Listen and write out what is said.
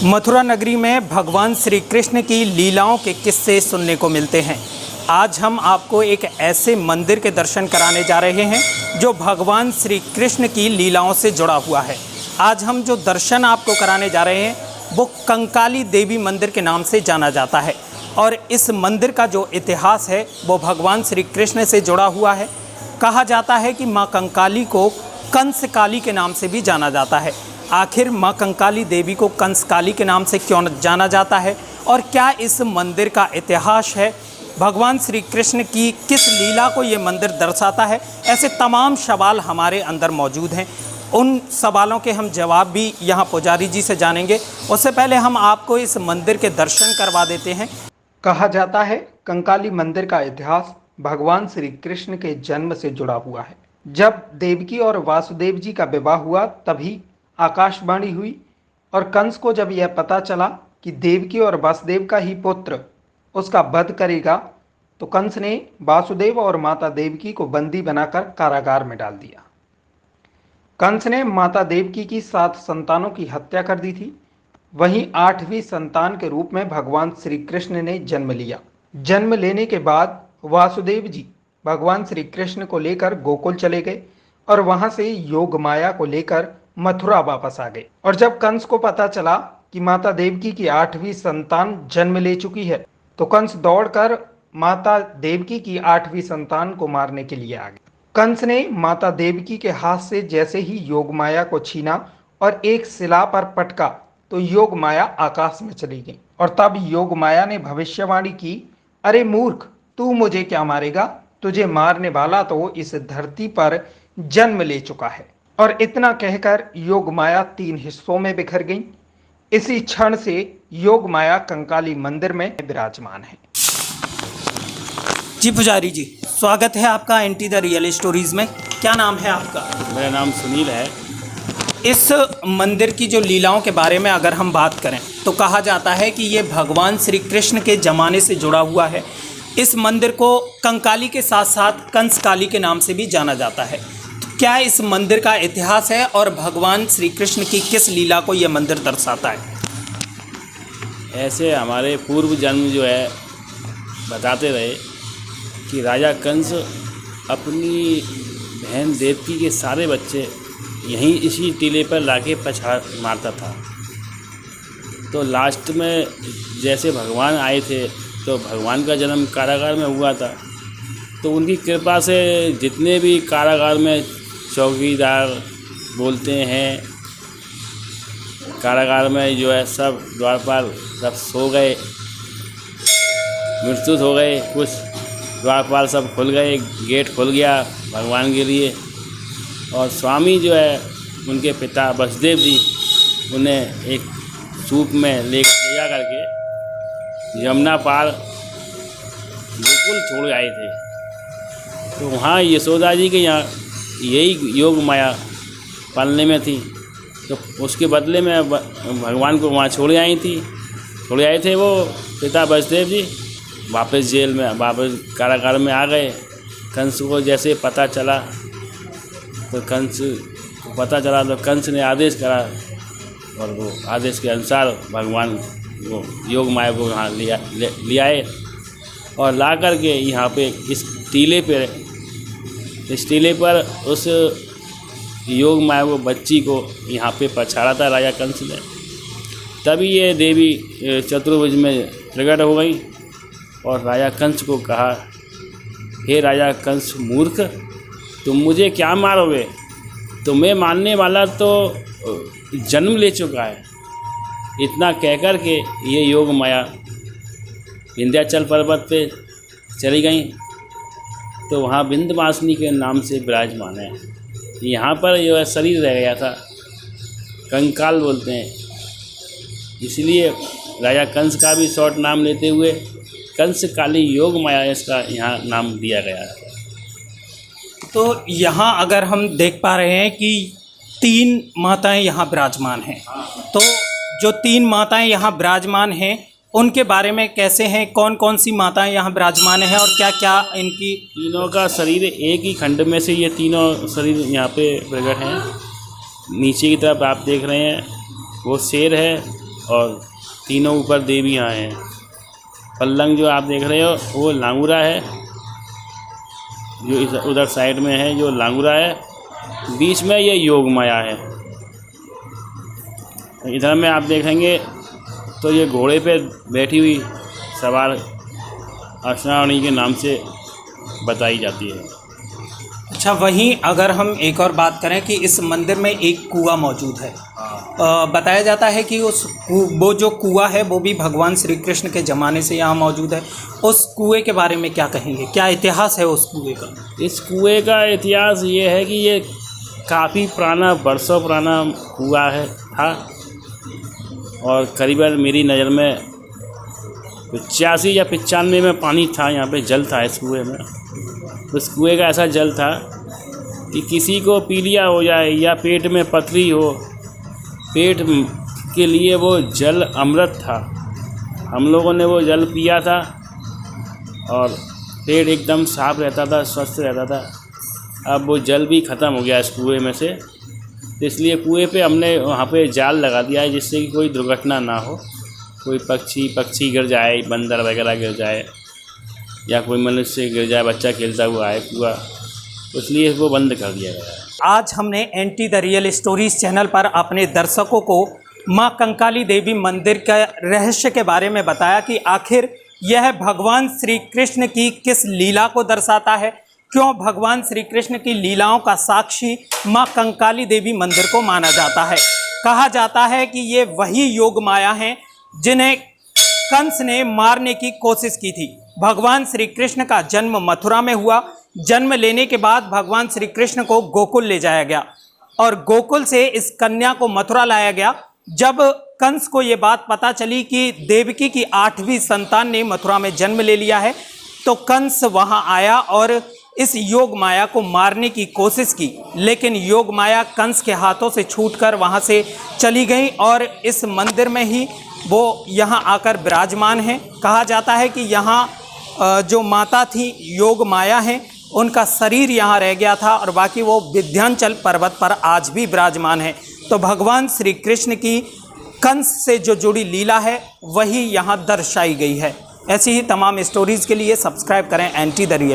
मथुरा नगरी में भगवान श्री कृष्ण की लीलाओं के किस्से सुनने को मिलते हैं। आज हम आपको एक ऐसे मंदिर के दर्शन कराने जा रहे हैं जो भगवान श्री कृष्ण की लीलाओं से जुड़ा हुआ है। आज हम जो दर्शन आपको कराने जा रहे हैं वो कंकाली देवी मंदिर के नाम से जाना जाता है और इस मंदिर का जो इतिहास है वो भगवान श्री कृष्ण से जुड़ा हुआ है। कहा जाता है कि माँ कंकाली को कंसकाली के नाम से भी जाना जाता है। आखिर माँ कंकाली देवी को कंसकाली के नाम से क्यों जाना जाता है और क्या इस मंदिर का इतिहास है, भगवान श्री कृष्ण की किस लीला को ये मंदिर दर्शाता है, ऐसे तमाम सवाल हमारे अंदर मौजूद हैं। उन सवालों के हम जवाब भी यहाँ पुजारी जी से जानेंगे। उससे पहले हम आपको इस मंदिर के दर्शन करवा देते हैं। कहा जाता है कंकाली मंदिर का इतिहास भगवान श्री कृष्ण के जन्म से जुड़ा हुआ है। जब देवकी और वासुदेव जी का विवाह हुआ तभी आकाशवाणी हुई और कंस को जब यह पता चला कि देवकी और वासुदेव का ही पुत्र उसका वध करेगा तो कंस ने वासुदेव और माता देवकी को बंदी बनाकर कारागार में डाल दिया। कंस ने माता देवकी की 7 संतानों की हत्या कर दी थी। वहीं 8वीं संतान के रूप में भगवान श्री कृष्ण ने जन्म लिया। जन्म लेने के बाद वासुदेव जी भगवान श्री कृष्ण को लेकर गोकुल चले गए और वहां से योग माया को लेकर मथुरा वापस आ गए। और जब कंस को पता चला कि माता देवकी की 8वीं संतान जन्म ले चुकी है तो कंस दौड़कर माता देवकी की 8वीं संतान को मारने के लिए आ गए। कंस ने माता देवकी के हाथ से जैसे ही योग माया को छीना और एक शिला पर पटका तो योग माया आकाश में चली गई। और तब योग माया ने भविष्यवाणी की, अरे मूर्ख, तू मुझे क्या मारेगा, तुझे मारने वाला तो इस धरती पर जन्म ले चुका है। और इतना कहकर योग माया 3 हिस्सों में बिखर गई। इसी क्षण से योग माया कंकाली मंदिर में विराजमान है। जी पुजारी जी, स्वागत है आपका एंटी द रियल स्टोरीज में। क्या नाम है आपका? मेरा नाम सुनील है। इस मंदिर की जो लीलाओं के बारे में अगर हम बात करें तो कहा जाता है कि ये भगवान श्री कृष्ण के ज़माने से जुड़ा हुआ है। इस मंदिर को कंकाली के साथ साथ कंसकाली के नाम से भी जाना जाता है। तो क्या इस मंदिर का इतिहास है और भगवान श्री कृष्ण की किस लीला को यह मंदिर दर्शाता है? ऐसे हमारे पूर्व जन्म जो है बताते रहे कि राजा कंस अपनी बहन देवकी के सारे बच्चे यहीं इसी टीले पर लाके पछाड़ मारता था। तो लास्ट में जैसे भगवान आए थे तो भगवान का जन्म कारागार में हुआ था। तो उनकी कृपा से जितने भी कारागार में चौकीदार बोलते हैं, कारागार में जो है सब द्वारपाल सब सो गए, मृत्यु हो गए। कुछ द्वारपाल सब खुल गए, गेट खुल गया भगवान के लिए। और स्वामी जो है उनके पिता वसुदेव जी उन्हें एक सूप में ले जा करके यमुना पार गोकुल छोड़ आए थे। तो वहाँ यशोदा जी के यहाँ यही योग माया पालने में थी। तो उसके बदले में भगवान को वहाँ छोड़ आए थे वो पिता वसुदेव जी। वापस जेल में वापस कारागार में आ गए। कंस को जैसे पता चला तो कंस ने आदेश करा और वो आदेश के अनुसार भगवान वो योग माया को यहाँ ले आए और ला करके यहाँ पे इस टीले पर उस योग माया को बच्ची को यहाँ पे पछाड़ा था राजा कंस ने। तभी ये देवी चतुर्भुज में प्रकट हो गई और राजा कंस को कहा, हे राजा कंस मूर्ख, तुम मुझे क्या मारोगे? तुम्हें मारने वाला तो जन्म ले चुका है। इतना कहकर के ये योग माया विंध्याचल पर्वत पे चली गई। तो वहाँ विंध्यवासिनी के नाम से विराजमान है। यहाँ पर जो है शरीर रह गया था, कंकाल बोलते हैं। इसलिए राजा कंस का भी शॉर्ट नाम लेते हुए कंसकाली योग माया इसका यहाँ नाम दिया गया है। तो यहाँ अगर हम देख पा रहे हैं कि 3 माताएं यहाँ विराजमान हैं, तो जो 3 माताएं यहाँ विराजमान हैं उनके बारे में कैसे हैं, कौन कौन सी माताएं यहाँ विराजमान हैं और क्या क्या इनकी? तीनों का शरीर एक ही खंड में से ये तीनों शरीर यहाँ पे प्रकट हैं। नीचे की तरफ आप देख रहे हैं वो शेर है, और तीनों ऊपर देवियाँ हैं। पल्लंग जो आप देख रहे हो वो लांगुरा है, जो इस उधर साइड में है जो लांगुरा है, बीच में ये योग माया है। इधर में आप देखेंगे तो ये घोड़े पे बैठी हुई सवार अर्चनारानी के नाम से बताई जाती है। अच्छा, वहीं अगर हम एक और बात करें कि इस मंदिर में एक कुआं मौजूद है। बताया जाता है कि वो जो कुआं है वो भी भगवान श्री कृष्ण के ज़माने से यहाँ मौजूद है। उस कुएं के बारे में क्या कहेंगे, क्या इतिहास है उस कुएं का? इस कुएं का इतिहास ये है कि ये काफ़ी पुराना, बरसों पुराना कुआं था और करीबन मेरी नज़र में 85 या 95 में पानी था, यहाँ पे जल था इस कुएं में। उस कुएं का ऐसा जल था कि किसी को पीलिया हो जाए या पेट में पथरी हो, पेट के लिए वो जल अमृत था। हम लोगों ने वो जल पिया था और पेट एकदम साफ रहता था, स्वस्थ रहता था। अब वो जल भी ख़त्म हो गया इस कुएं में से, इसलिए कुएं पे हमने वहाँ पे जाल लगा दिया है जिससे कि कोई दुर्घटना ना हो। कोई पक्षी गिर जाए, बंदर वगैरह गिर जाए या कोई मनुष्य गिर जाए, बच्चा खेलता हुआ आए कुआं, इसलिए वो बंद कर दिया गया है। आज हमने anti the real stories channel पर अपने दर्शकों को मां कंकाली देवी मंदिर का रहस्य के बारे में बताया कि आखिर यह भगवान श्री कृष्ण की किस लीला को दर्शाता है, क्यों भगवान श्री कृष्ण की लीलाओं का साक्षी मां कंकाली देवी मंदिर को माना जाता है। कहा जाता है कि ये वही योग माया हैं जिन्हें कंस ने मारने की कोशिश की थी। भगवान श्री कृष्ण का जन्म मथुरा में हुआ। जन्म लेने के बाद भगवान श्री कृष्ण को गोकुल ले जाया गया और गोकुल से इस कन्या को मथुरा लाया गया। जब कंस को ये बात पता चली कि देवकी की 8वीं संतान ने मथुरा में जन्म ले लिया है, तो कंस वहां आया और इस योग माया को मारने की कोशिश की, लेकिन योग माया कंस के हाथों से छूटकर वहां से चली गई और इस मंदिर में ही वो यहाँ आकर विराजमान हैं। कहा जाता है कि यहाँ जो माता थी योग माया हैं, उनका शरीर यहाँ रह गया था और बाकी वो विंध्याचल पर्वत पर आज भी विराजमान है। तो भगवान श्री कृष्ण की कंस से जो जुड़ी लीला है वही यहाँ दर्शाई गई है। ऐसी ही तमाम स्टोरीज़ के लिए सब्सक्राइब करें एंटी द रियल।